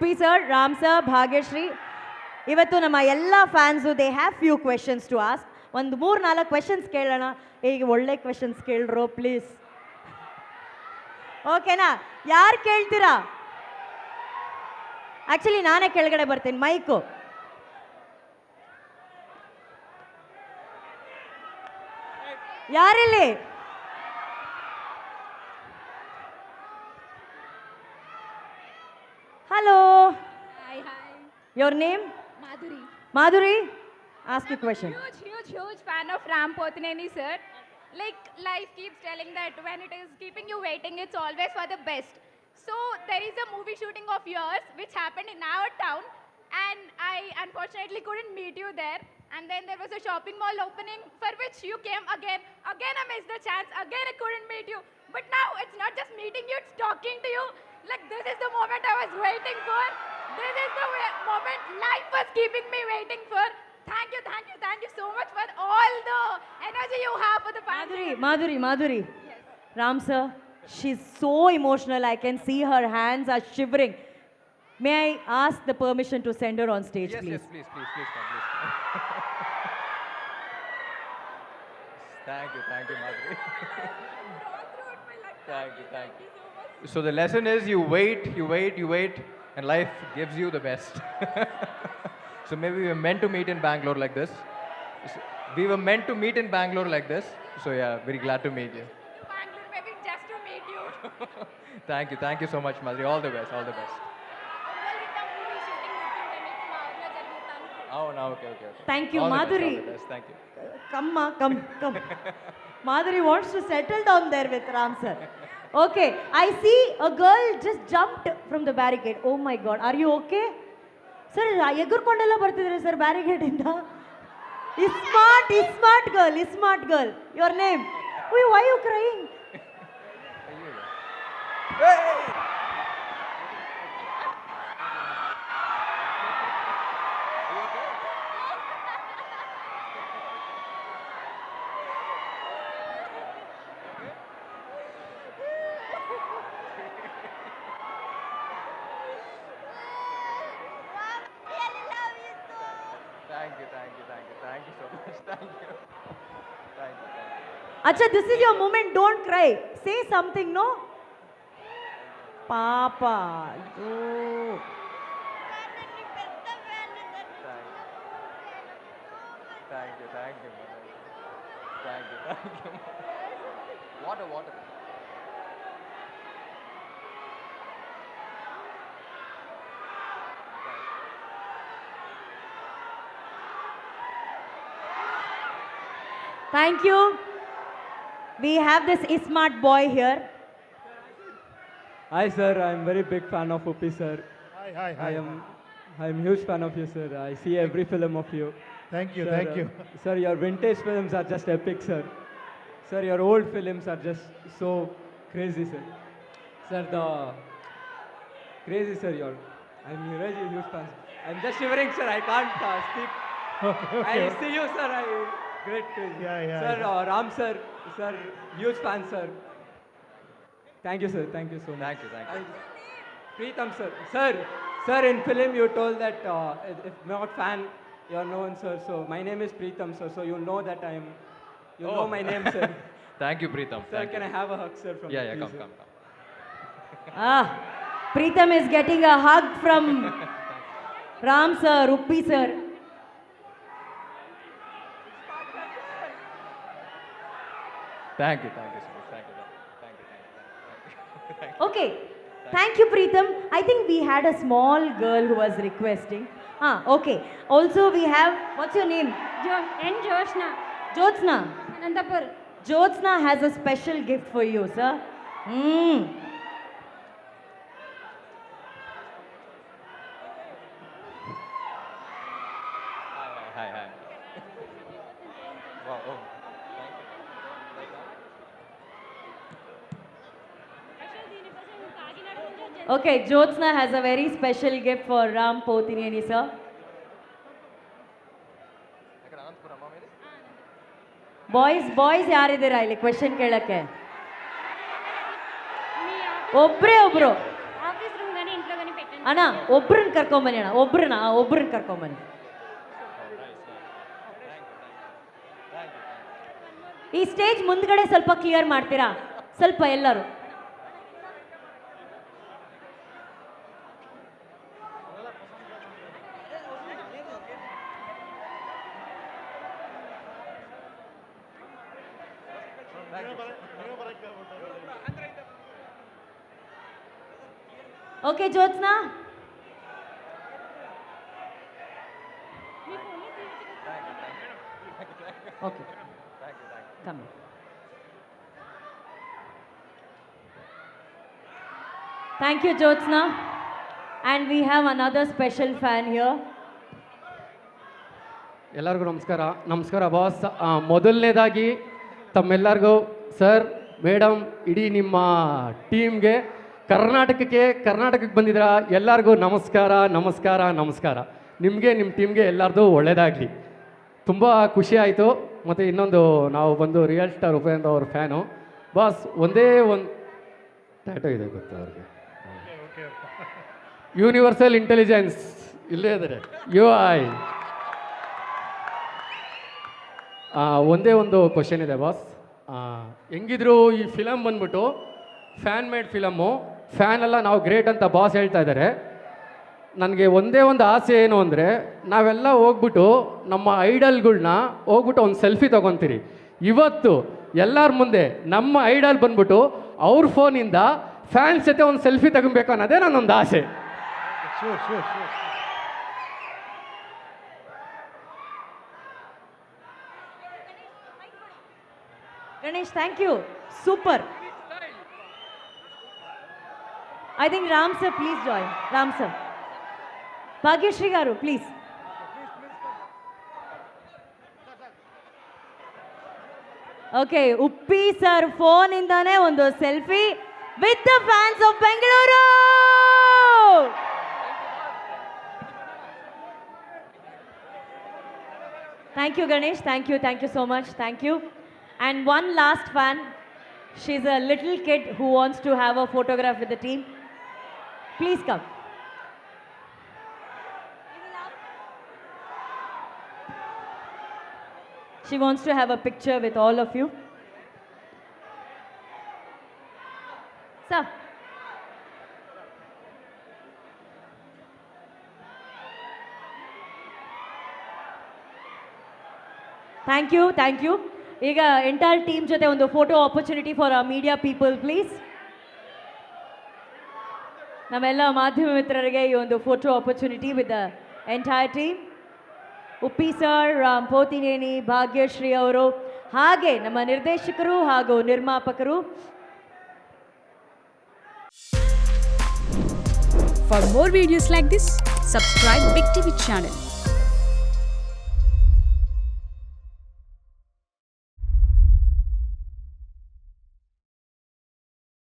Uppi sir, Ram sir, Bhagyashree. ಇವತ್ತು ನಮ್ಮ ಎಲ್ಲ fans they have few questions to ask. ಒಂದು 3-4 ಕ್ವೆಶನ್ಸ್ ಕೇಳೋಣ. ಈಗ ಒಳ್ಳೆ ಕ್ವೆಶನ್ಸ್ ಕೇಳ್ರೋ ಪ್ಲೀಸ್. ಓಕೆನಾ? ಯಾರು ಕೇಳ್ತೀರಾ? ಆ್ಯಕ್ಚುಲಿ ನಾನೇ ಕೆಳಗಡೆ ಬರ್ತೀನಿ. ಮೈಕು ಯಾರಿಲ್ಲಿ? Hello. Hi. Your name? Madhuri. Madhuri, ask you question. Huge fan of Ram Pothineni, sir. Like, life keeps telling that when it is keeping you waiting, it's always for the best. So, there is a movie shooting of yours which happened in our town, and I unfortunately couldn't meet you there. And then there was a shopping mall opening for which you came again. Again, I missed the chance. Again, I couldn't meet you. But now, it's not just meeting you, it's talking to you. Like, this is the moment I was waiting for. This is the moment life was keeping me waiting for. Thank you so much for all the energy you have for the family. Madhuri. Yes. Ram sir, she's so emotional. I can see her hands are shivering. May I ask the permission to send her on stage, please? Yes, please come, please come. Thank you, Madhuri. Thank you. So the lesson is you wait, and life gives you the best. So maybe we were meant to meet in Bangalore like this. So yeah, very glad to meet you. Bangalore, maybe just to meet you. Thank you so much, Madhuri. All the best. Oh, no, okay. Thank you, All the best, Madhuri. all the best. Thank you. Come. Madhuri wants to settle down there with Ram sir. Okay, I see a girl just jumped from the barricade. Oh my God, are you okay? Sir, ಎಗುರ್ಕೊಂಡೆಲ್ಲ ಬರ್ತಿದ್ರೆ sir barricade ಇಂದ. Smart girl. Your name? Why are you crying? Hey! Thank you so much. Thank you. Acha, this is your moment. Don't cry. Say something, no? Papa. Oh. Thank you. Water. Thank you. We have this smart boy here. Hi sir, I'm very big fan of Uppi sir. Hi. I'm huge fan of you sir. I see every film of you. Thank you. Sir, your vintage films are just epic sir. Sir, your old films are just so crazy sir. Sir, crazy sir, I'm really huge fan. I'm just shivering sir, I can't speak. I see you sir, great crazy. Yeah. Sir, Ram sir, huge fan sir. Thank you sir, thank you so much. Thank you. Preetham sir, in film you told that if not fan, you're known sir. So my name is Preetham sir. So you know that you know my name sir. Thank you, Preetham. Sir, can I have a hug sir from Yeah, you, come. sir? Preetham is getting a hug from Ram sir, Uppi sir. Thank you so much. Thank you. Okay. Thank you, Preetham. I think we had a small girl who was requesting. Okay. Also, we have, what's your name? Joshna. Jyotsna. Anandapur. Jyotsna has a special gift for you, sir. Hi. Wow. Oh. Okay, Jyotsna has a very special gift for Ram Pothineni, sir. Boys ಯಾರಿದ್ದೀರಾ ಇಲ್ಲಿ question ಕೇಳಕ್ಕೆ? ಒಬ್ರು office room కానీ ఇంట్లో కానీ పెట్టండి ಅಣ್ಣ ಒಬ್ರನ್ನ ಕರ್ಕೊಂಬನ್ನಿ ಅಣ್ಣ, ಒಬ್ರನ್ನ ಕರ್ಕೊಂಬನ್ನಿ. ಈ ಸ್ಟೇಜ್ ಮುಂದ್ಗಡೆ ಸ್ವಲ್ಪ ಕ್ಲಿಯರ್ ಮಾಡ್ತೀರಾ, ಸ್ವಲ್ಪ ಎಲ್ಲರೂ. Okay Jyotsna, okay come. Thank you Jyotsna, and we have another special fan here. ಎಲ್ಲರಿಗೂ ನಮಸ್ಕಾರ ಬಾಸ್. ಮೊದಲನೇದಾಗಿ ತಮ್ಮೆಲ್ಲರಿಗೂ ಸರ್, ಮೇಡಮ್, ಇಡೀ ನಿಮ್ಮ ಟೀಮ್ಗೆ, ಕರ್ನಾಟಕಕ್ಕೆ ಬಂದಿದ್ದೀರಾ ಎಲ್ಲರಿಗೂ ನಮಸ್ಕಾರ. ನಿಮಗೆ ನಿಮ್ಮ ಟೀಮ್ಗೆ ಎಲ್ಲರದು ಒಳ್ಳೆಯದಾಗಲಿ. ತುಂಬ ಖುಷಿ ಆಯಿತು. ಮತ್ತು ಇನ್ನೊಂದು, ನಾವು ಬಂದು ರಿಯಲ್ ಸ್ಟಾರ್ ಉಪೇಂದ್ರ ಅವ್ರ ಫ್ಯಾನು ಬಾಸ್. ಒಂದೇ ಒಂದು ಟ್ಯಾಟೋ ಇದೆ ಗೊತ್ತಾ ಅವ್ರಿಗೆ, ಯೂನಿವರ್ಸಲ್ ಇಂಟೆಲಿಜೆನ್ಸ್ ಇಲ್ಲೇ ಇದ್ದಾರೆ, UI. ಒಂದೇ ಒಂದು ಕ್ವಶನ್ ಇದೆ ಬಾಸ್. ಹೆಂಗಿದ್ರು ಈ ಫಿಲಮ್ ಬಂದ್ಬಿಟ್ಟು ಫ್ಯಾನ್ ಮೇಡ್ ಫಿಲಮ್ಮು, ಫ್ಯಾನ್ ಎಲ್ಲ ನಾವು ಗ್ರೇಟ್ ಅಂತ ಬಾಸ್ ಹೇಳ್ತಾ ಇದ್ದಾರೆ. ನನಗೆ ಒಂದೇ ಒಂದು ಆಸೆ ಏನು ಅಂದರೆ, ನಾವೆಲ್ಲ ಹೋಗ್ಬಿಟ್ಟು ನಮ್ಮ ಐಡಲ್ಗಳ್ನ ಹೋಗ್ಬಿಟ್ಟು ಒಂದು ಸೆಲ್ಫಿ ತೊಗೊತೀರಿ. ಇವತ್ತು ಎಲ್ಲರ ಮುಂದೆ ನಮ್ಮ ಐಡಲ್ ಬಂದ್ಬಿಟ್ಟು ಅವ್ರ ಫೋನಿಂದ ಫ್ಯಾನ್ಸ್ ಜೊತೆ ಒಂದು ಸೆಲ್ಫಿ ತಗೊಬೇಕು ಅನ್ನೋದೇ ನನ್ನೊಂದು ಆಸೆ. Ganesh, thank you. Super. I think Ram sir, please join. Ram sir. Bhagyashri garu, please. Okay, Uppi sir phone indane ಒಂದು selfie with the fans of Bengaluru. Thank you Ganesh, thank you so much, thank you. And one last fan, she's a little kid who wants to have a photograph with the team. Please come. She wants to have a picture with all of you. Sir. Thank you. ಈಗ entire team ಜೊತೆ ಒಂದು photo opportunity for ಆ media people please. ನಮ್ಮೆಲ್ಲ ಮಾಧ್ಯಮ ಮಿತ್ರರಿಗೆ ಈ ಒಂದು photo opportunity with the entire team. Uppi sir, Ram Pothineni, Bhagyashree ಅವರು, ಹಾಗೆ ನಮ್ಮ ನಿರ್ದೇಶಕರು ಹಾಗೂ ನಿರ್ಮಾಪಕರು. For more videos like this, subscribe Big TV channel.